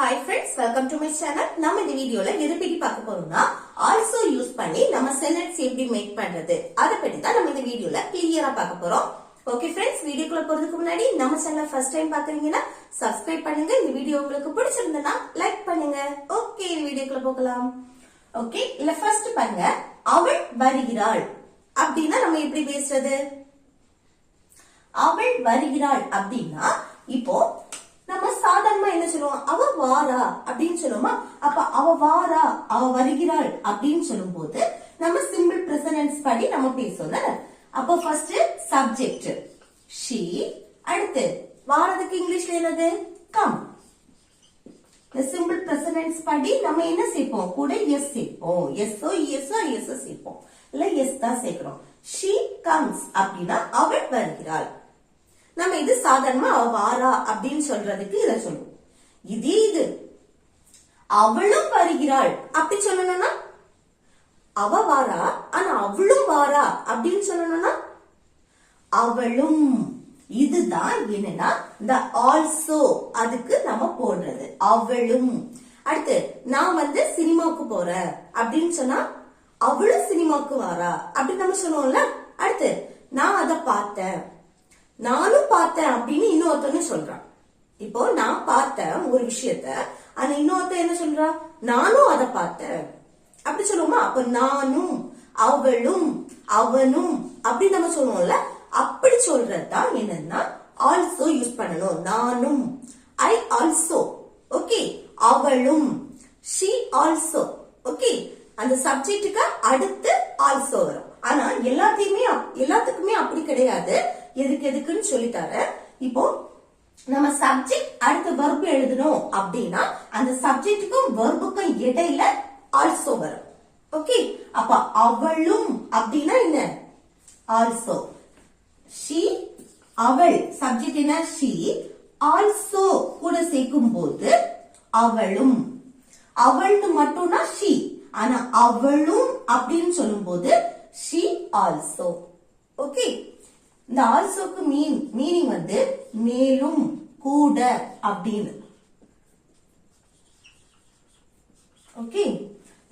Hi friends, welcome to my channel. நம்ம இந்த வீடியோல எதை பத்தி பார்க்க போறோம்னா also யூஸ் பண்ணி நம்ம sentence எப்படி மேக் பண்றது அத பத்தி தான் நம்ம இந்த வீடியோல கிளியரா பார்க்க போறோம். ஓகே फ्रेंड्स, வீடியோக்குள்ள போறதுக்கு முன்னாடி நம்ம சேனலை ஃபர்ஸ்ட் டைம் பாக்குறீங்கன்னா Subscribe பண்ணுங்க. இந்த வீடியோ உங்களுக்கு பிடிச்சிருந்தா லைக் பண்ணுங்க. ஓகே, வீடியோக்குள்ள போகலாம். ஓகே, இல்ல ஃபர்ஸ்ட் பாருங்க, அவள் வருகிறாள் அப்படினா நம்ம எப்படி பேசுறது? அவள் வருகிறாள் அப்படினா இப்போ நம்ம சாதாரணமா என்ன சொல்லுவோம்? அவ வாரா அப்படின்னு சொல்லுவோமா? அப்ப அவ வாரா, அவ வருகிறாள் அப்படின்னு சொல்லும் போது நம்ம சிம்பிள் பிரசன்ட் படி நம்ம பேசுவோம். அப்ப ஃபர்ஸ்ட் சப்ஜெக்ட் she, அடுத்து வாரதுக்கு இங்கிலீஷ்ல என்னது? come. இந்த சிம்பிள் பிரசன்ட் படி நம்ம என்ன சேர்ப்போம்? கூட எஸ் சேர்ப்போம். எஸ்ஓ எஸ்ஓ எஸ் சேர்ப்போம். இல்ல எஸ் தான் சேர்க்கிறோம். she comes அப்படின்னா அவள் வருகிறாள். நம்ம இது சாதாரணமா அவ வாரா அப்படின்னு சொல்றதுக்கு இத சொல்லுவோம். இது அவளும் வருகிறாள் அப்படி சொல்லணும்னா அவ வாரா, ஆனா அவளும் வாரா அப்படின்னு சொல்லணும்னா அவளும். இதுதான் என்னன்னா இந்த ஆல்சோ, அதுக்கு நம்ம போடுறது அவளும். அடுத்து நான் சினிமாவுக்கு போறேன் அப்படின்னு சொன்னா அவளும் சினிமாவுக்கு வாரா அப்படின்னு நம்ம சொல்லுவோம்ல. அடுத்து நான் அத பார்த்தேன், நானும் பார்த்தேன் அப்படின்னு இன்னொருத்தன்னு சொல்றான். இப்போ நான் பார்த்தேன் ஒரு விஷயத்த, ஆனா இன்னொருத்த என்ன சொல்றா? நானும் அத பார்த்தேன் அப்படி சொல்லுவோமா? அப்ப நானும் அவளும் அவனும் அப்படி நம்ம சொல்லுவோம்ல. அப்படி சொல்றதுதான் என்னன்னா ஆல்சோ யூஸ் பண்ணணும். நானும், ஐ ஆல்சோ, ஓகே, அவளும், she ஆல்சோ, ஓகே. அந்த சப்ஜெக்டுக்கு அடுத்து ஆல்சோ வரும். ஆனா எல்லாத்துக்குமே அப்படி கிடையாது. எதுக்குன்னு சொல்லிட்டார. இப்போ நம்ம சப்ஜெக்ட் அடுத்த வெர்ப் எழுதணும் அப்படின்னா அந்த சப்ஜெக்டுக்கும் வெர்புக்கும் இடையில ஆல்சோ வரும். ஓகே, அப்ப அவளும் அப்படின்னா என்ன? ஆல்சோ. she, அவள், சப்ஜெக்ட் என்ன? she, ஆல்சோ கூட சேர்க்கும் போது அவளும். அவள்னு மட்டும்னா she, ஆனா அவளும் அப்படின்னு சொல்லும் போது she ஆல்சோ. ஓகே, இந்த ஆல்சோக்கு மீனிங் மேலும், கூட அப்படின்னு. ஓகே,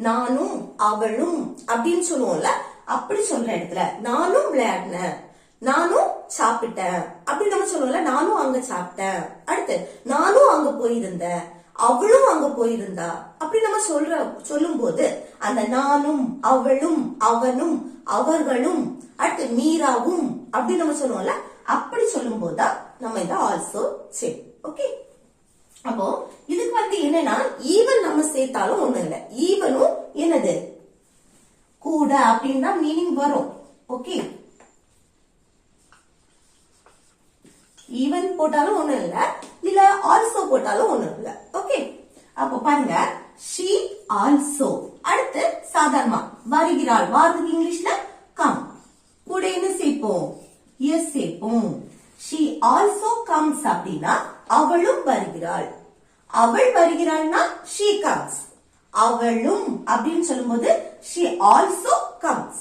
நானும் அவளும் அப்படின்னு சொல்லுவோம்ல. அப்படி சொல்ற இடத்துல நானும் விளையாடினேன், நானும் சாப்பிட்டேன் அப்படின்னு நம்ம சொல்லுவோம்ல. நானும் அங்க சாப்பிட்டேன், அடுத்து நானும் அங்க போயிருந்தேன், அவளும் அங்க போயிருந்தா அப்படி நம்ம சொல்லும் போது அந்த நானும் அவளும் அவனும் அவர்களும் அடுத்து மீராவும் அப்படி நம்ம சொல்லுவோம்ல. அப்படி சொல்லும் போதுதான் நம்ம இந்த ஆல்சோ சரி. ஓகே, அப்போ இதுக்கு என்னன்னா ஈவன் நம்ம சேர்த்தாலும் ஒண்ணு இல்ல. ஈவனும் என்னது? கூட அப்படின்னு தான் மீனிங் வரும். ஓகே, ஈவன் போட்டாலும் ஒண்ணு இல்ல, இல்ல ஆல்சோ போட்டாலும் ஒண்ணு இல்ல. ஓகே, அப்போ பாருங்க, she also. அடுத்து சாதாரணமா வருகிறாள், வாரதுக்கு இங்கிலீஷ்ல come. கூட என்ன சேர்ப்போம்? எஸ் சேர்ப்போம். she also comes அப்படின்னா அவளும் வருகிறாள். அவள் வருகிறாள்னா she comes. அவளும் அப்படின்னு சொல்லும்போது she also comes.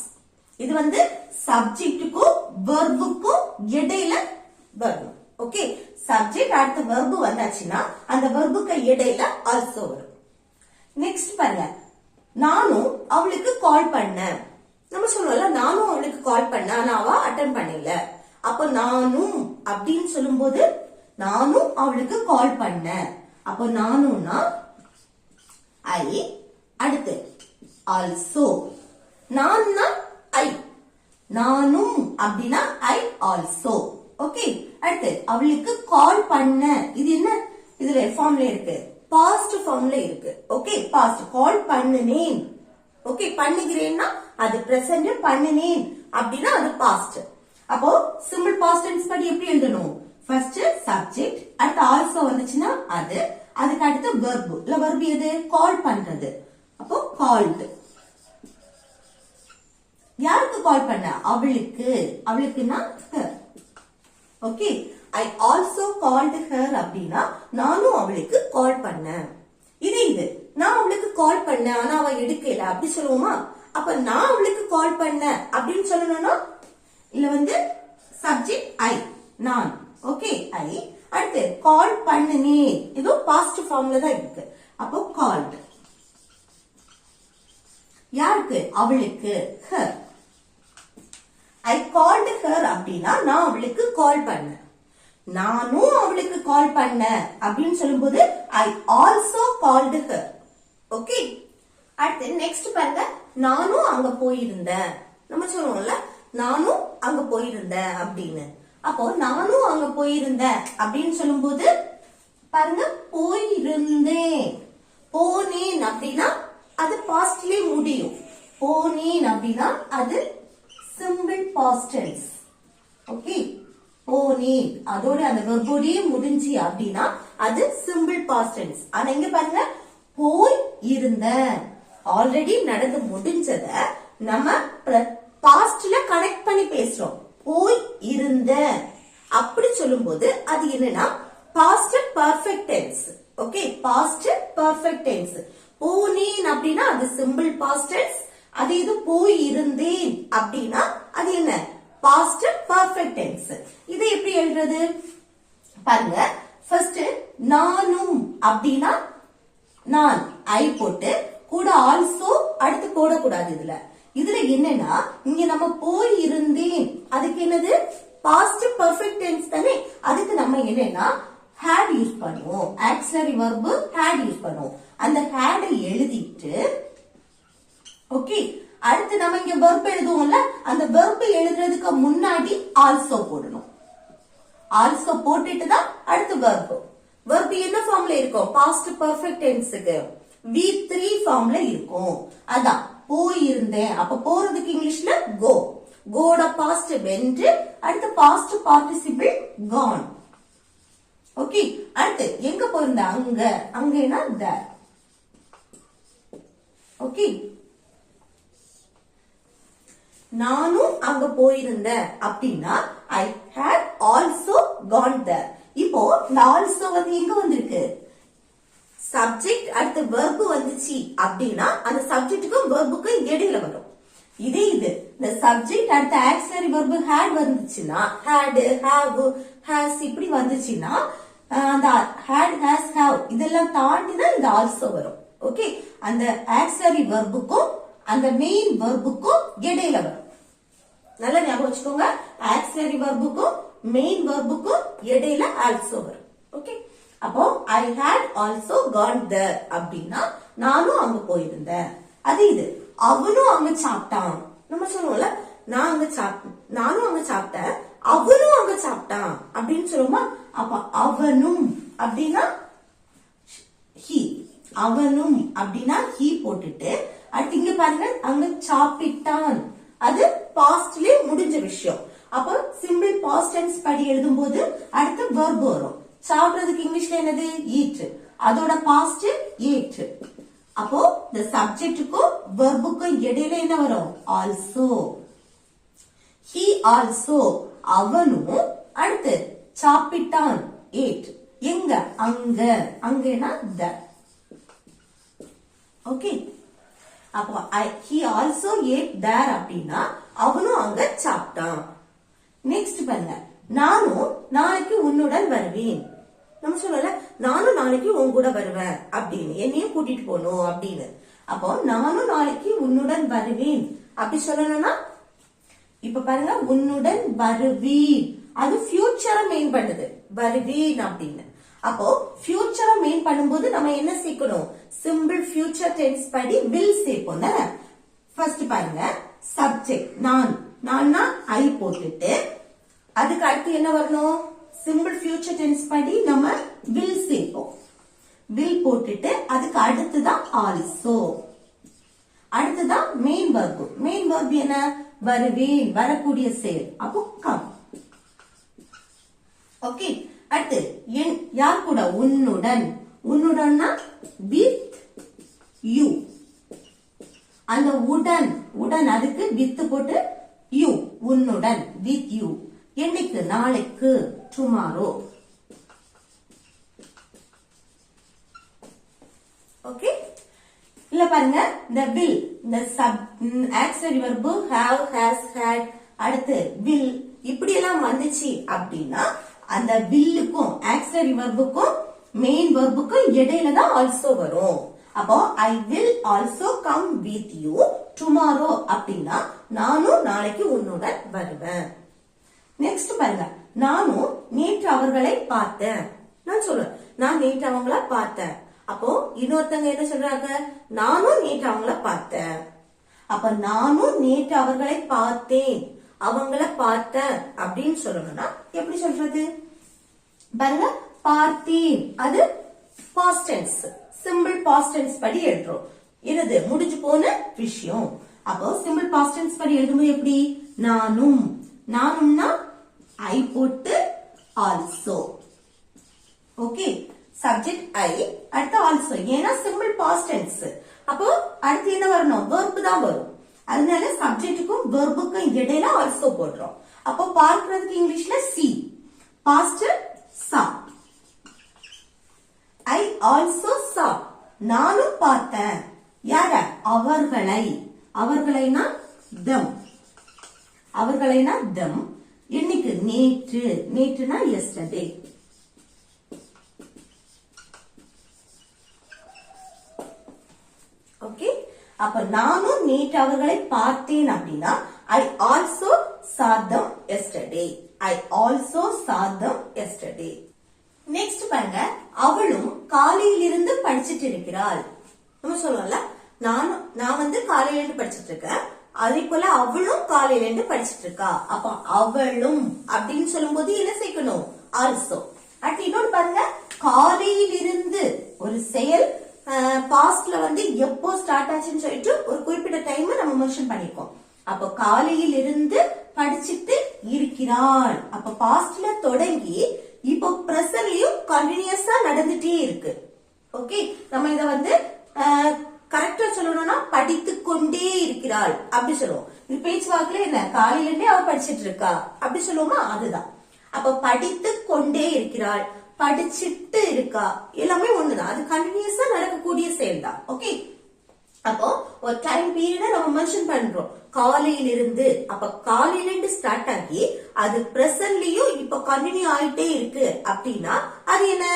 இது சப்ஜெக்டுக்கும் வெர்புக்கும் இடையில வரும். ஓகே, சப்ஜெக்ட் அடுத்த வெர்பு வந்தாச்சுன்னா அந்த வெர்புக்கு இடையில ஆல்சோ வரும். நெக்ஸ்ட் பாருங்க, நானும் அவளுக்கு கால் பண்ணேன். நம்ம சொல்லுவோம்ல, நானும் அவளுக்கு கால் பண்ண, ஆனா அவ அட்டன் பண்ணல. அப்ப நானும் அப்படின்னு சொல்லும் போது நானும் அவளுக்கு கால் பண்ண. அப்ப நானும்னா ஐ, அடுத்து ஆல்சோ. நான்னா ஐ, நானும் அப்படின்னா ஐ ஆல்சோ. ஓகே, அடுத்து அவளுக்கு கால் பண்ண. இது என்ன? இதுல ஃபார்ம்ல இருக்கு, பாஸ்ட் ஃபார்ம்ல இருக்கு. Okay, past. கால் பண்ணுனேன். ஓகே, பண்ணுகிறேன்னா அது பிரசன்ட், பண்ணுனேன் அப்படின்னா அது பாஸ்ட். அப்போ சிம்பிள் பாஸ்ட் டென்ஸ் படி எப்படி எழுதணும்? ஃபர்ஸ்ட் சப்ஜெக்ட், அடுத்து ஆல்சோ வந்துச்சுன்னா அதுக்கு அடுத்து வெர்ப். இல்ல வெர்ப் எது? கால் பண்றது. அப்போ கால்டு. யாருக்கு கால் பண்ண? அவளுக்கு. அவளுக்குன்னா her. Okay, I also called her அப்படின்னா நானும் அவளுக்கு கால் பண்ணேன். இது நான் அவளுக்கு கால் பண்ணேன் ஆனா அவ எடுக்கல அப்படி சொல்லுவோமா? அப்ப நான் அவளுக்கு கால் பண்ண அப்படின்னு சொல்லணும்னா இல்ல சப்ஜெக்ட் ஐ, நான். ஓகே, ஐ, அடுத்து கால் பண்ணுனேன், இது பாஸ்ட் ஃபார்ம்ல தான் இருக்கு. அப்போ கால்ட். யாருக்கு? அவளுக்கு. her. I called her அப்படின்னா நான் அவளுக்கு கால் பண்ணேன். நானும் அவளுக்கு கால் பண்ணேன் அப்படின்னு சொல்லும்போது I also called her. Okay. அடுத்து நெக்ஸ்ட் பாருங்க, நானும் அங்க போயிருந்தேன். நம்ம சொல்லுவோம்ல நானும் அங்க போயிருந்தேன் அப்படின்னு. அப்போ நானும் அங்க போயிருந்தேன் அப்படின்னு சொல்லும்போது பாருங்க, போயிருந்தேன். போனேன் அப்படின்னா அது பாஸ்ட்லயே முடியும். போனேன் அப்படின்னா அது சிம்பிள் பாஸ்ட் டென்ஸ். ஓகே. போனேன் அதோட அந்த வெர்போடயே முடிஞ்சு அப்படின்னா அது சிம்பிள் பாஸ்ட் டென்ஸ். ஆனா இங்க பாருங்க, போய் இருந்தேன் ஆல்ரெடி நடந்து முடிஞ்சத நம்ம பாஸ்ட்ல கனெக்ட் பண்ணி பேசுறோம். போய் இருந்த அப்படி சொல்லும்போது அது என்னன்னா past perfect tense. Okay, past perfect tense. போனேன் அப்படின்னா அது சிம்பிள் பாஸ்ட் டென்ஸ். அது இது போய் இருந்தேன் அப்படின்னா அது என்ன? Past perfect tense. இது எப்படி எழுதுறது பாருங்க. ஃபர்ஸ்ட் நானும் அப்படின்னா நான் ஐ போட்டு கூட ஆல்சோ அடுத்து போடக்கூடாது. இதுல என்னன்னா இங்க நம்ம போய் இருந்தேன் அதுக்கு என்னது? பாஸ்ட் பர்ஃபெக்ட் டென்ஸ் தானே. அதுக்கு நம்ம என்னன்னா had யூஸ் பண்ணுவோம். ஆக்சிலரி வெர்ப் had யூஸ் பண்ணுவோம். அந்த had எழுதிட்டு ஓகே, அடுத்து நம்ம இங்க வெர்ப் எழுதுவோம்ல, அந்த வெர்ப் எழுதுறதுக்கு முன்னாடி ஆல்சோ போடணும். ஆல்சோ போட்டுட்டு தான் அடுத்து வெர்ப். வெர்ப் என்ன ஃபார்ம்ல இருக்கும்? பாஸ்ட் பர்ஃபெக்ட் டென்ஸ்க்கு V3 ஃபார்ம்ல இருக்கும். அதான் போயிருந்தேன். அப்ப போறதுக்கு இங்கிலீஷ்ல go. கோட பாஸ்ட் went, அடுத்து பாஸ்ட் பார்ட்டிசிபிள் gone. ஓகே. அடுத்து எங்க போயிருந்த? அங்க. அங்கன்னா there. ஓகே. நானும் அங்க போயிருந்தேன் அப்படின்னா I had also gone there. இப்போ இந்த ஆல்சோ வந்து எங்க வந்திருக்கு? சப்ஜெக்ட் அடுத்து வெர்ப் வந்துச்சு அப்படின்னா அந்த சப்ஜெக்ட்டுக்கும் வெர்புக்கும் இடையில வரும். இதே இது இந்த சப்ஜெக்ட் அடுத்த ஆக்சிலரி வெர்ப் had வந்துச்சுன்னா had, have, has இப்படி வந்துச்சுன்னா அந்த had, has, have இதெல்லாம் தாண்டி தான் இந்த ஆல்சோ வரும். ஓகே, அந்த ஆக்சிலரி வெர்புக்கும் அந்த மெயின் வெர்புக்கும் இடையில வரும். நல்லா ஞாபகம் வச்சுக்கோங்க, ஆக்சிலரி வெர்புக்கும் மெயின் வெர்புக்கும் இடையில ஆல்சோ வரும். ஓகே, அப்போ I had also gone there அப்படின்னா நானும் அங்க போயிருந்தேன். அது இது அவனும் அங்க சாப்பிட்டான். நம்ம சொல்லுவோம்ல நானும் அங்க சாப்பிட்டேன், அவனும் அங்க சாப்பிட்டான் அப்படின்னு சொல்லுவோமா? அப்ப அவனும் அப்படின்னா he, அவனும் அப்படின்னா he போட்டுட்டு அடுத்து இங்க பாருங்க அங்க சாப்பிட்டான். அது பாஸ்ட்லயே முடிஞ்ச விஷயம். அப்ப சிம்பிள் பாஸ்ட் டென்ஸ் படி எழுதும் போது அடுத்து வெர்ப் வரும். சாப்பிடுறதுக்கு இங்கிலீஷ்ல என்னது? eat. அதோட பாஸ்ட் ate. அப்போ இந்த சப்ஜெக்ட்டுக்கும் வெர்புக்கும் இடையில என்ன வரும்? also. he also அவனும் அடுத்து சாப்பிட்டான் ate. எங்க? அங்க. அங்கன்னா the. ஓகே, அப்போ he also ate there அப்படின்னா அவனும் அங்க சாப்பிட்டான். நெக்ஸ்ட் பாருங்க, நானும் நாளைக்கு உன்னுடன் வருவேன். நம்ம சொல்லல நானும் நாளைக்கு உன் கூட வருவேன் அப்படின்னு, என்னையும் கூட்டிட்டு போகணும் அப்படின்னு. அப்போ நானும் நாளைக்கு உன்னுடன் வருவேன் அப்படி சொல்லணும்னா இப்ப பாருங்க, உன்னுடன் வருவேன் அது ஃபியூச்சரை மெயின் பண்ணுது, வருவேன் அப்படின்னு. அப்போ ஃபியூச்சரை மெயின் பண்ணும்போது நம்ம என்ன சேர்க்கணும்? சிம்பிள் ஃபியூச்சர் டென்ஸ் படி will சேர்ப்போம் தானே. ஃபர்ஸ்ட் பாருங்க, சப்ஜெக்ட் நான்னா ஐ போட்டுட்டு அதுக்கு அடுத்து என்ன வரணும்? சிம்பிள் ஃபியூச்சர் டென்ஸ் படி நம்ம will சேர்ப்போம். will போட்டுட்டு அதுக்கு அடுத்துதான் ஆல்சோ, அடுத்துதான் மெயின் வெர்ப். மெயின் வெர்ப் என்ன? வருவேன், வரக்கூடிய செயல். அப்போ கம். ஓகே, அடுத்து யார் கூட? உன்னுடன். உன்னுடன்னா with you. அந்த உடன் அதுக்கு with போட்டு you, உன்னுடன் with you. என்னைக்கு? நாளைக்கு, tomorrow. ஓகே, இல்ல பாருங்க, இந்த will இந்த auxiliary verb have, has, had அடுத்து will இப்படி எல்லாம் வந்துச்சு அப்படின்னா அந்த வில்லுக்கும் ஆக்சிலரி வெர்புக்கும் மெயின் வெர்புக்கும் இடையில தான் ஆல்சோ வரும். அப்போ I will also come with you tomorrow அப்படின்னா நானும் நாளைக்கு உன்னுடன் வருவேன். நெக்ஸ்ட் பாருங்க, நானும் நேற்று அவர்களை பார்த்தேன். நான் சொல்லுவேன், நான் நேற்று அவங்கள பார்த்தேன். அப்போ இன்னொருத்தங்க என்ன சொல்றாங்க, நானும் நேற்று அவங்கள பார்த்தேன். அப்ப நானும் நேற்று அவர்களை பார்த்தேன், அவங்கள பார்த்தேன் அப்படின்னு சொல்லணும்னா எப்படி சொல்றது பாருங்க. பார்த்தேன் அது past tense, simple past tense படி எழுதுறோம். என்னது முடிஞ்சு போன விஷயம். அப்போ சிம்பிள் பாஸ்ட் டென்ஸ் படி எழுதும்போது எப்படி, நானும், நானும்னா ஐ போட்டு ஆல்சோ. ஓகே, சப்ஜெக்ட் ஐ அடுத்து ஆல்சோ, ஏன்னா சிம்பிள் பாஸ்ட் டென்ஸ். அப்போ அடுத்து என்ன வரணும், வெர்ப் தான் வரும். அதனால சப்ஜெக்ட்டுக்கும் வெர்புக்கும் இடையில ஆல்சோ போடுறோம். அப்போ பார்க்கிறதுக்கு இங்கிலீஷ்ல சி, பாஸ்ட் சா. ஐ ஆல்சோ சா, நானும் பார்த்தேன். யார, அவர்களை. அவர்களைனா தம், அவர்களைனா தம். இன்னைக்கு நேற்று, நேற்றுனா எஸ்டர்டே. ஓகே, அப்ப நானும் நேற்று அவர்களை பார்த்தேன் அப்படின்னா I also saw them yesterday. I also saw them yesterday. Next பாருங்க, அவளும் காலையில் இருந்து படிச்சிட்டு இருக்கிறாள். நம்ம சொல்லுவோம்ல, நான் வந்து காலையில இருந்து படிச்சிட்டு இருக்கேன், அதே போல அவளும் காலையில இருந்து படிச்சிட்டு இருக்கா. அப்ப அவளும் அப்படின்னு சொல்லும் போது என்ன சேர்க்கணும், ஆல்சோ. அடுத்து இன்னொன்று பாருங்க, காலையில் இருந்து ஒரு செயல் பாஸ்ட்ல வந்து எப்போ ஸ்டார்ட் ஆச்சுன்னு சொல்லிட்டு ஒரு குறிப்பிட்ட டைம் நம்ம மென்ஷன் பண்ணிருக்கோம். அப்ப காலையில் இருந்து படிச்சிட்டு இருக்கிறாள். அப்ப பாஸ்ட்ல தொடங்கி இப்போ பிரசன்ட்லயும் கண்டினியூஸா நடந்துட்டே இருக்கு. ஓகே, நம்ம இத வந்து கரெக்டா சொல்லணும்னா படித்து கொண்டே இருக்கிறாள் அப்படி சொல்லுவோம். இது பேச்சு வாக்குல என்ன, காலையில இருந்தே அவ படிச்சிட்டு இருக்கா அப்படி சொல்லுவோமா, அதுதான். அப்ப படித்து கொண்டே இருக்கிறாள், படிச்சிட்டு இருக்கா, எல்லாமே ஒண்ணுதான். அது கண்டினியூஸா நடக்கக்கூடிய செயல் தான். ஓகே, அப்போ ஒரு டைம் பீரியட நம்ம மென்ஷன் பண்றோம், காலையில இருந்து. அப்ப காலையில இருந்து ஸ்டார்ட் ஆகி அது பிரசன்ட்லயும் இப்ப கண்டினியூ ஆயிட்டே இருக்கு அப்படின்னா அது என்ன,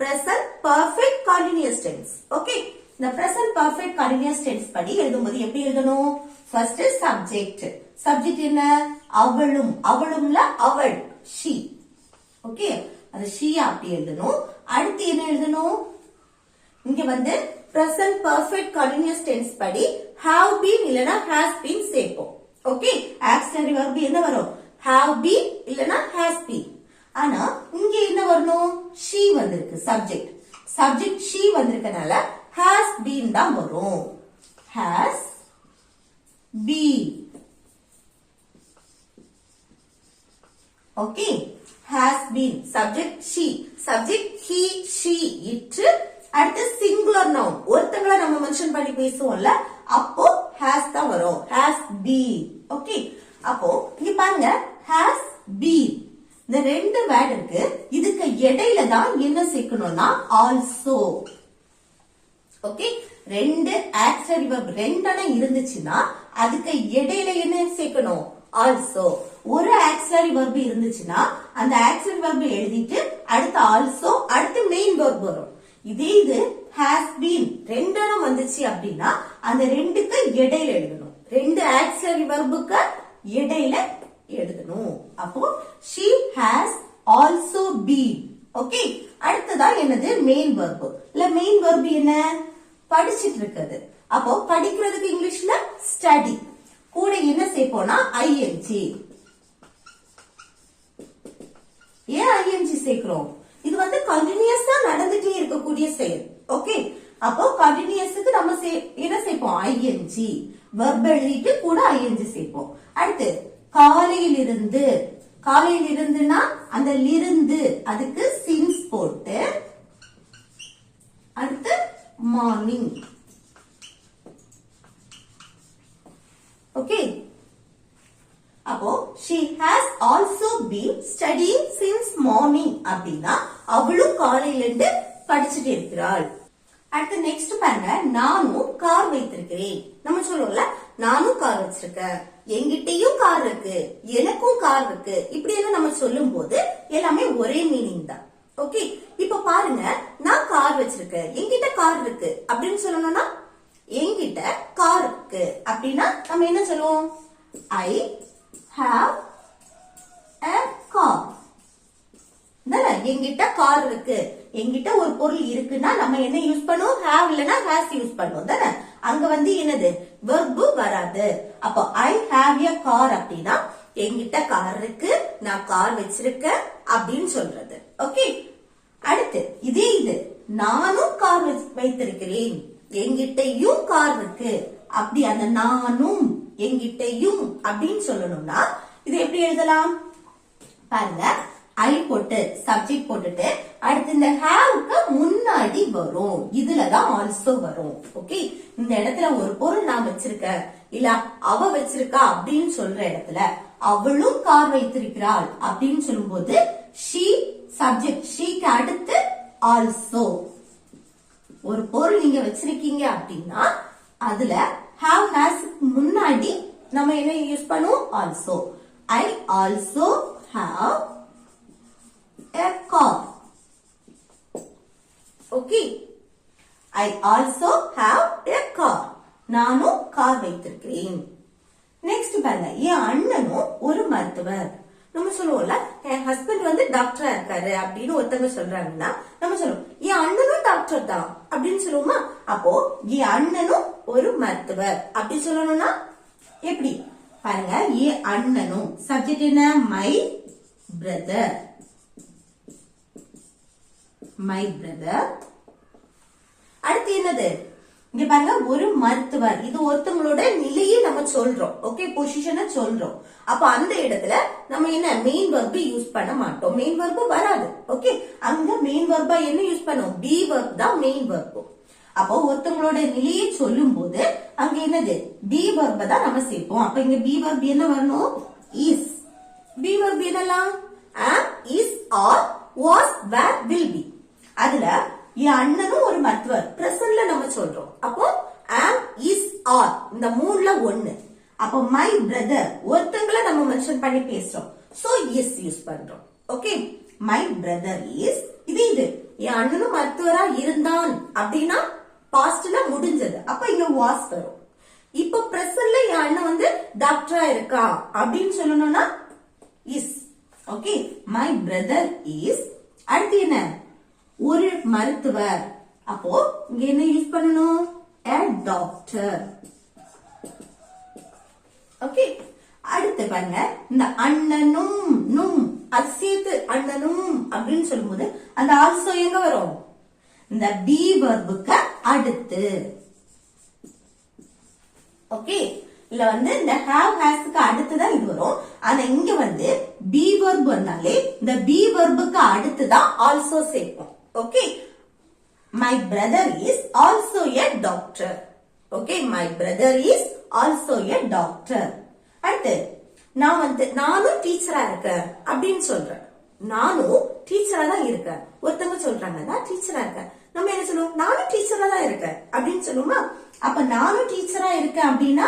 present perfect continuous tense. Okay, இந்த பிரசன்ட் பர்ஃபெக்ட் கண்டினியூஸ் டென்ஸ் படி எழுதும்போது எப்படி எழுதணும், ஃபர்ஸ்ட் சப்ஜெக்ட். சப்ஜெக்ட் என்ன, அவளும். அவளும்ல அவள், she. ஓகே, அது she அப்படி எழுதணும். அடுத்து என்ன எழுதணும், இங்க வந்து present perfect continuous tense படி have been இல்லனா has been சேர்ப்போம். ஓகே, auxiliary verb என்ன வரும், have been இல்லனா has been. ஆனா இங்க என்ன வரணும், she வந்திருக்கு, subject. Subject she வந்திருக்கனால has been தான் வரும். has been. Okay, has been subject she, subject he, she, it. அடுத்து சிங்குலர் நவுன், ஒருத்தங்கள நம்ம மென்ஷன் பண்ணி பேசுவோம்ல, அப்போ has தான் வரும், has been. ஓகே, அப்போ இங்க பாருங்க, has been இந்த ரெண்டு வேர்ட் இருக்கு, இதுக்கு இடையில தான் என்ன சேர்க்கணும்னா also. ஓகே, ரெண்டு ஆக்சிலரி வெர்ப் ரெண்டன இருந்துச்சுன்னா அதுக்கு இடையில என்ன சேர்க்கணும், also. ஒரு ஆக்சிலரி வெர்ப் இருந்துச்சுன்னா அந்த ஆக்சிலரி வெர்ப் எழுதிட்டு அடுத்து also, அடுத்து மெயின் வெர்ப் வரும். இதே இது has been ரெண்டனம் வந்துச்சு அப்படின்னா அந்த ரெண்டுக்கு இடையில எழுதணும், ரெண்டு ஆக்சிலரி வெர்புக்கு இடையில எழுதணும். அப்போ she has also been. Okay, அடுத்ததா என்னது, மெயின் வெர்ப். இல்ல மெயின் வெர்ப் என்ன, படிச்சிட்டு இருக்குது. அப்போ படிக்கிறதுக்கு இங்கிலீஷ்ல ஸ்டடி, கூட என்ன சேர்ப்போம்னா ing. ஏன் ing சேர்க்கிறோம், இது வந்து கண்டினியூஸா நடந்துட்டே இருக்கக்கூடிய செயல். ஓகே, அப்போ கண்டினியூஸுக்கு நம்ம என்ன சேர்ப்போம், ing. வெர்ப் எழுதிட்டு கூட ing சேர்ப்போம். அடுத்து காலையில் இருந்து, காலையில் இருந்துனா அந்த இருந்து அதுக்கு சின்ஸ் போட்டு அடுத்து மார்னிங். ஓகே, அப்போ she has also been studying since morning அப்படின்னா அவளும் காலையில இருந்து படிச்சுட்டு இருக்கிறாள். அடுத்து நெக்ஸ்ட் பாருங்க, நானும் கார் வைத்திருக்கிறேன். நம்ம சொல்லுவோம்ல, நானும் கார் வச்சிருக்கேன், என்கிட்டயும் கார் இருக்கு, எனக்கும் கார் இருக்கு, இப்படி எல்லாம் நம்ம சொல்லும் போது எல்லாமே ஒரே மீனிங் தான். ஓகே, இப்ப பாருங்க, நான் கார் வச்சிருக்கேன், என்கிட்ட கார் இருக்கு அப்படின்னு சொல்லணும்னா, என்கிட்ட கார் இருக்கு அப்படின்னா நம்ம என்ன சொல்லுவோம்? I have a car. என்கிட்ட கார் இருக்கு, என்கிட்ட ஒரு பொருள் இருக்குன்னா நம்ம என்ன யூஸ் பண்ணுவோம்? ஹேவ் இல்லனா ஹாஸ் யூஸ் பண்ணுவோம் தானே. அங்க வந்து என்னது? வெர்பு வராது. அப்போ ஐ ஹாவ் a car அப்படின்னா என்கிட்ட கார் இருக்கு, நான் கார் வச்சிருக்கேன் அப்படின்னு சொல்றது. ஓகே, அடுத்து இதே இது, நானும் கார் வைத்திருக்கிறேன், என்கிட்டயும் கார் இருக்கு, அப்படி அந்த நானும் என்கிட்டயும் அப்படின்னு சொல்லணும்னா இது எப்படி எழுதலாம் பாருங்க. ஐ போட்டு சப்ஜெக்ட் போட்டுட்டு அடுத்து இந்த ஹேவ்க்கு முன்னாடி வரும், இதுலதான் ஆல்சோ வரும். ஓகே, இந்த இடத்துல ஒரு பொருள் நான் வச்சிருக்கேன் இல்ல அவ வச்சிருக்கா அப்படின்னு சொல்ற இடத்துல அவளும் கார் வைத்திருக்கிறாள் அப்படின்னு சொல்லும் போது she சப்ஜெக்ட், ஷீக்கு அடுத்து ஆல்சோ. ஒரு பொருள் நீங்க வச்சிருக்கீங்க அப்படின்னா அதுல have has முன்னாடி நம்ம என்ன யூஸ் பண்ணுவோம்? Also. I also have a car. Okay, I also have a car. நானும் கார் வைத்திருக்கிறேன். நெக்ஸ்ட் பாருங்க, என் அண்ணனும் ஒரு மருத்துவர். நம்ம சொல்லுவோம்ல, என் ஹஸ்பண்ட் வந்து டாக்டரா இருக்காரு அப்படின்னு ஒருத்தவங்க சொல்றாங்கன்னா நம்ம சொல்லுவோம் என் அண்ணனும் டாக்டர் தான் அப்படின்னு சொல்லுவோமா. அப்போ என் அண்ணனும் ஒரு மருத்துவர் அப்படி சொல்லணும்னா எப்படி பாருங்க, என் அண்ணனும் சப்ஜெக்ட் என்ன? My brother, my brother. அடுத்து என்னது? இங்க பாருங்க, ஒரு மருத்துவர். இது ஒருத்தவங்களோட நிலையை நம்ம சொல்றோம். ஓகே, பொசிஷனை சொல்றோம். அப்ப அந்த இடத்துல நம்ம என்ன மெயின் வெர்பு யூஸ் பண்ண மாட்டோம், மெயின் வெர்பு வராது. ஓகே, அங்க மெயின் வெர்பா என்ன யூஸ் பண்ணுவோம்? பி வெர்ப் தான் மெயின் வெர்பு. அப்போ ஒருத்தவங்களோட நிலையை சொல்லும் போது அங்க என்னது? பி வெர்ப தான் நம்ம சேர்ப்போம். அப்ப இங்க பி வெர்ப் என்ன வரணும்? இஸ். பி வெர்ப் என்னலாம்? am, is, are, was, were, will be. அதுல என் அண்ணனும் ஒரு மருத்துவர் பிரசன்ட்ல நம்ம சொல்றோம். அப்போ am, is, are இந்த மூணுல ஒண்ணு. அப்போ மை பிரதர் ஒருத்தங்களை நம்ம மென்ஷன் பண்ணி பேசுறோம், சோ இஸ் யூஸ் பண்றோம். Okay, my brother is. இது என் அண்ணனும் மருத்துவரா இருந்தான் அப்படின்னா பாஸ்ட்ல முடிஞ்சது, அப்ப இங்க வாஸ் வரும். இப்ப பிரசன்ட்ல என் அண்ணன் வந்து டாக்டரா இருக்கா அப்படின்னு சொல்லணும்னா is. Okay, my brother is. அடுத்து என்ன? ஒரு மருத்துவர். அப்போ இங்க என்ன யூஸ் பண்ணணும்? a doctor. ஓகே, அடுத்து பாருங்க, இந்த அண்ணனும் நும் அது சேர்த்து அண்ணனும் அப்படின்னு சொல்லும்போது அந்த ஆல்சோ எங்க வரும்? இந்த பி வெர்புக்கு அடுத்து. ஓகே, இல்ல வந்து இந்த have hasக்கு அடுத்துதான் இது வரும். ஆனா இங்க வந்து பி வெர்ப் வந்தாலே இந்த பி வெர்புக்கு அடுத்துதான் ஆல்சோ சேர்ப்போம். Okay, my brother is also a doctor. Okay, my brother is also a doctor. அடுத்து நானும் டீச்சரா இருக்கேன் அப்படின்னு சொல்றேன். நானும் டீச்சரா தான் இருக்கேன். ஒருத்தவங்க சொல்றாங்க நான் டீச்சரா இருக்கேன், நம்ம என்ன சொல்லுவோம்? நானும் டீச்சரா தான் இருக்கேன் அப்படின்னு சொல்லுவோமா. அப்ப நானும் டீச்சரா இருக்கேன் அப்படின்னா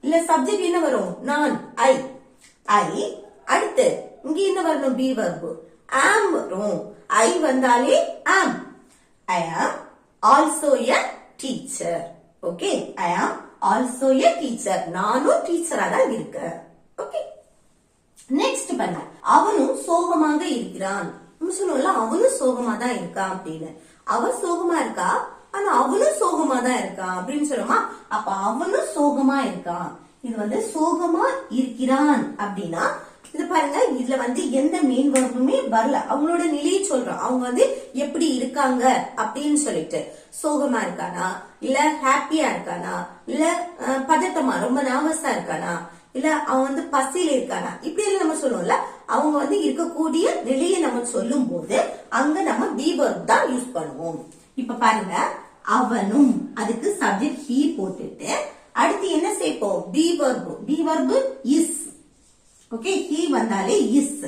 இல்ல சப்ஜெக்ட் என்ன வரும்? நான், ஐ. அடுத்து இங்க என்ன வரணும்? பி வெர்பு am வரும். ஐ வந்தாலே am. I am also a teacher. Okay, I am also a teacher. நானும் டீச்சரா தான் இருக்கேன். ஓகே, நெக்ஸ்ட் பண்ண அவனும் சோகமாக இருக்கிறான். நம்ம சொல்லுவோம்ல அவனும் சோகமா தான் இருக்கான் அப்படின்னு. அவன் சோகமா இருக்கா, ஆனா அவனும் சோகமா தான் இருக்கான் அப்படின்னு சொல்லுமா. அப்ப அவனும் சோகமா இருக்கான். இது வந்து சோகமா இருக்கிறான் அப்படின்னா இது பாருங்க, இதுல வந்து எந்த மெயின் வெர்புமே வரல. அவங்களோட நிலையை சொல்றோம், அவங்க வந்து எப்படி இருக்காங்க அப்படின்னு சொல்லிட்டு. சோகமா இருக்கானா, இல்ல ஹாப்பியா இருக்கானா, இல்ல பதட்டமா ரொம்ப நர்வஸா இருக்கானா, இல்ல அவன் வந்து பசியில இருக்கானா, இப்படி எல்லாம் நம்ம சொல்லுவோம்ல. அவங்க வந்து இருக்கக்கூடிய நிலையை நம்ம சொல்லும் போது அங்க நம்ம பி வெர்ப் தான் யூஸ் பண்ணுவோம். இப்ப பாருங்க, அவனும் அதுக்கு சப்ஜெக்ட் ஹீ போட்டுட்டு அடுத்து என்ன சேர்ப்போம்? B verb. B verb is. Okay, he வந்தாலே இஸ்.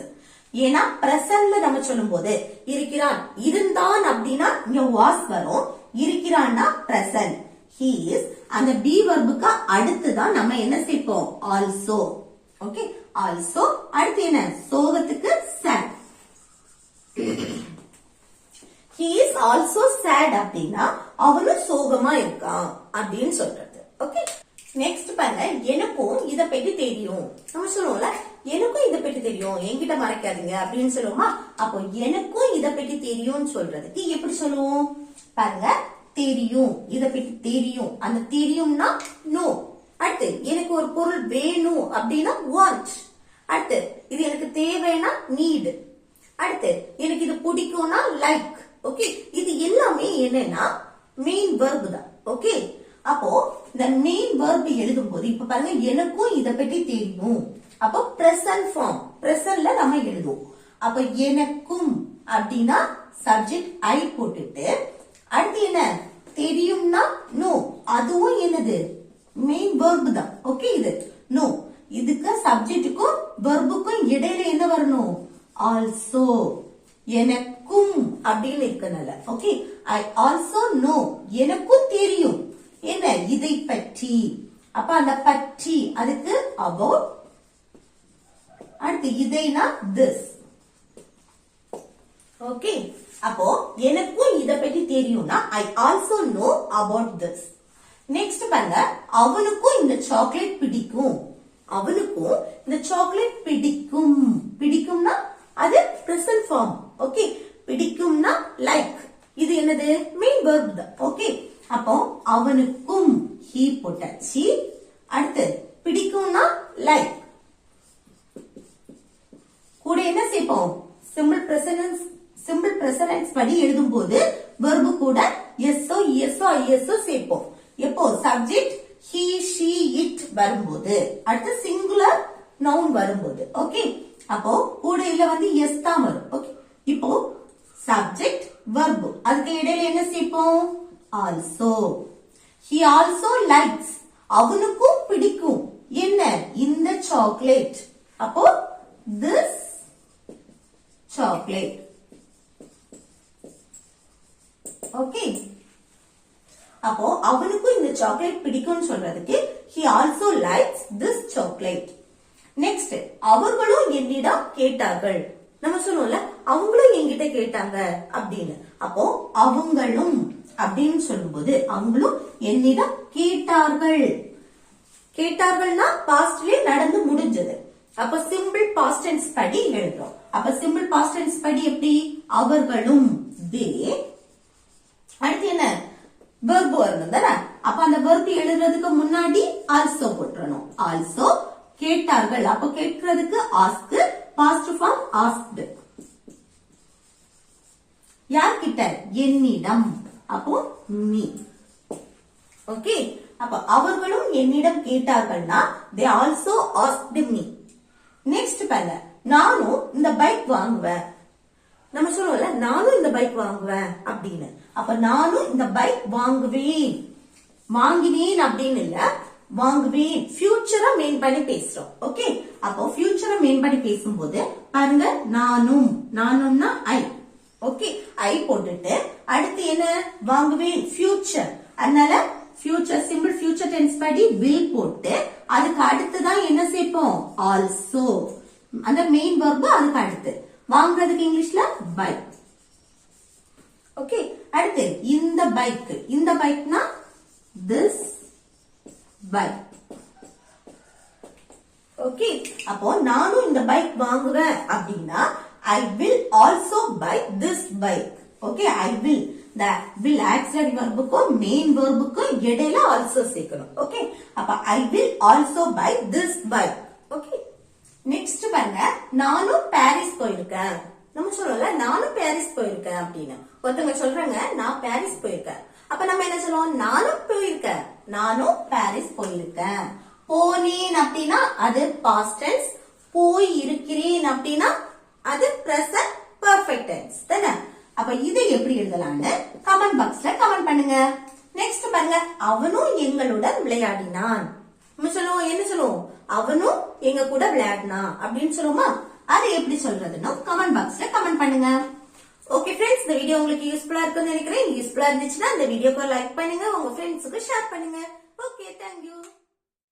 ஏன்னா பிரசன்ட்ல நம்ம சொல்லும் போது இருக்கிறான், இருந்தான் அப்படின்னா இங்க வாஸ் வரும். இருக்கிறான்னா present. He is அந்த be verb-க்கு அடுத்துதான் நம்ம என்ன சேர்ப்போம் also. ஓகே, also அடுத்து என்ன சோகத்துக்கு sad. He is also sad அப்படின்னா அவனும் சோகமா இருக்கான் அப்படின்னு சொல்றது. ஓகே, நெக்ஸ்ட் பாருங்க, எனக்கும் இத பத்தி தெரியும். நம்ம சொல்லுவோம்ல எனக்கும் இத பத்தி தெரியும், என்கிட்ட மறைக்காதீங்க அப்படின்னு சொல்லுவோமா. அப்போ எனக்கும் இத பத்தி தெரியும்னு சொல்றதுக்கு எப்படி சொல்லுவோம் பாருங்க, தெரியும், இத பத்தி தெரியும். அந்த தெரியும்னா நோ. அடுத்து எனக்கு ஒரு பொருள் வேணும் அப்படின்னா want. அடுத்து இது எனக்கு தேவைன்னா need. அடுத்து எனக்கு இது பிடிக்கும்னா like. ஓகே, இது எல்லாமே என்னன்னா மெயின் வெர்ப் தான். ஓகே, அப்போ இந்த மெயின் வெர்ப் எழுதும் போது இப்ப பாருங்க, எனக்கும் இத பத்தி தெரியும். அப்போ பிரசன்ட் ஃபார்ம், பிரசன்ட்ல நம்ம எழுதுவோம். அப்ப எனக்கும் அப்படின்னா சப்ஜெக்ட் ஐ போட்டுட்டு, அடுத்து என்ன தெரியும்னா நோ, அதுவும் என்னது மெயின் வெர்ப் தான். ஓகே, இது நோ, இதுக்கு சப்ஜெக்டுக்கும் வெர்புக்கும் இடையில என்ன வரணும் ஆல்சோ. எனக்கும் அப்படின்னு இருக்கனால ஓகே, ஐ ஆல்சோ நோ, எனக்கும் தெரியும் என்ன இதை பற்றி. அப்ப அந்த பற்றி அதுக்கு about. அடுத்து இதைனா this. ஓகே, அப்போ எனக்கும் இத பத்தி தெரியும்னா I also know about this. Next பாருங்க, அவனுக்கும் இந்த சாக்லேட் பிடிக்கும். அவனுக்கும் இந்த சாக்லேட் பிடிக்கும். பிடிக்கும்னா அது present form. ஓகே, பிடிக்கும்னா like. இது என்னது மெயின் verb தான். ஓகே, அப்போ அவனுக்கும் he போட்டாச்சு. அடுத்து பிடிக்கும்னா like. கூட என்ன சேர்ப்போம் சிம்பிள் பிரசன்ஸ் படி எழுதும் போது verb கூட எஸ்ஓ எஸ்ஓ ஐஎஸ்ஓ சேர்ப்போம். எப்போ சப்ஜெக்ட் he she it வரும்போது, அடுத்து சிங்குலர் நவுன் வரும்போது. ஓகே, அப்போ கூட இல்ல வந்து எஸ் தான் வரும். ஓகே, இப்போ சப்ஜெக்ட் verb அதுக்கு இடையில என்ன சேர்ப்போம் ஆல்சோ. he also likes, அவனுக்கும் பிடிக்கும் என்ன இந்த சாக்லேட். அப்போ this chocolate. ஓகே, அப்போ அவனுக்கும் இந்த சாக்லேட் பிடிக்கும்னு சொல்றதுக்கு he also likes this chocolate. Next, அவர்களும் என்னிடம் கேட்டார்கள். நம்ம சொல்லுவோம்ல அவங்களும் என்கிட்ட கேட்டாங்க அப்படின்னு. அப்போ அவங்களும் அப்படின்னு சொல்லும்போது அவங்களும் என்னிடம் கேட்டார்கள். கேட்டார்கள்னா பாஸ்ட்லயே நடந்து முடிஞ்சது. அப்ப சிம்பிள் பாஸ்ட் டென்ஸ் படி எழுதுறோம். அப்ப சிம்பிள் பாஸ்ட் டென்ஸ் படி எப்படி அவர்களும் they. அடுத்து என்ன verb வரணும் தானே. அப்ப அந்த verb எழுதுறதுக்கு முன்னாடி also போட்டுறணும். also கேட்டார்கள். அப்ப கேட்கிறதுக்கு ask, past form asked. யார்கிட்ட என்னிடம். அப்போ me. ஓகே, அப்ப அவர்களும் என்னிடம் கேட்டார்கள்னா they also asked me. Next பாருங்க, நானும் இந்த பைக் வாங்குவேன். நம்ம சொல்லுவோம்ல நானும் இந்த பைக் வாங்குவேன் அப்படின்னு. அப்ப நானும் இந்த பைக் வாங்குவேன், வாங்கினேன் அப்படின்னு இல்ல, வாங்குவேன் ஃபியூச்சரா மெயின் பண்ணி பேசுறோம். ஓகே, அப்போ ஃபியூச்சரா மெயின் பண்ணி பேசும்போது பாருங்க, நானும், நானும்னா ஐ. ஓகே, ஐ போட்டுட்டு அடுத்து என்ன வாங்குவேன் ஃபியூச்சர். அதனால ஃபியூச்சர் சிம்பிள் ஃபியூச்சர் டென்ஸ் படி will போட்டு அதுக்கு அடுத்துதான் என்ன சேர்ப்போம் ஆல்சோ. அந்த மெயின் verb அதுக்கு அடுத்து. வாங்குறதுக்கு இங்கிலீஷ்ல பை. ஓகே, அடுத்து இந்த பைக். இந்த பைக்னா this bike. ஓகே, அப்போ நானும் இந்த பைக் வாங்குவேன் அப்படின்னா I will also buy this bike. Okay, I will. the will auxiliary verb-க்கும் main verb-க்கும் இடையில also சேர்க்கணும். ஓகே, அப்ப I will also buy this bike. Okay, next பாருங்க, நானும் பாரிஸ் போயிருக்கேன். நம்ம சொல்லல நானும் பாரிஸ் போயிருக்கேன் அப்படின்னு. ஒருத்தவங்க சொல்றாங்க நான் பாரிஸ் போயிருக்கேன். அப்ப நம்ம என்ன சொல்லுவோம் நானும் போயிருக்கேன், நானும் பாரிஸ் போயிருக்கேன். போனேன் அப்படின்னா அது பாஸ்ட் டென்ஸ், போய் இருக்கிறேன் அப்படின்னா அது பிரசன்ட் பெர்ஃபெக்ட் டென்ஸ் தானே. அப்ப இதை எப்படி எழுதலாம்னு கமெண்ட் பாக்ஸ்ல கமெண்ட் பண்ணுங்க. நெக்ஸ்ட் பாருங்க, அவனும் எங்களுடன் விளையாடினான். நம்ம சொல்லுவோம் என்ன சொல்லுவோம் அவனும் எங்க கூட விளையாடினா அப்படின்னு சொல்லுவோமா. அது எப்படி சொல்றதுன்னு கமெண்ட் பாக்ஸ்ல கமெண்ட் பண்ணுங்க. ஓகே ஃப்ரெண்ட்ஸ், இந்த வீடியோ உங்களுக்கு யூஸ்ஃபுல்லா இருக்கும்னு நினைக்கிறேன். யூஸ்ஃபுல்லா இருந்துச்சுன்னா இந்த வீடியோக்கு லைக் பண்ணுங்க, உங்க ஃப்ரெண்ட்ஸுக்கு ஷேர் பண்ணுங்க. Okay, thank you.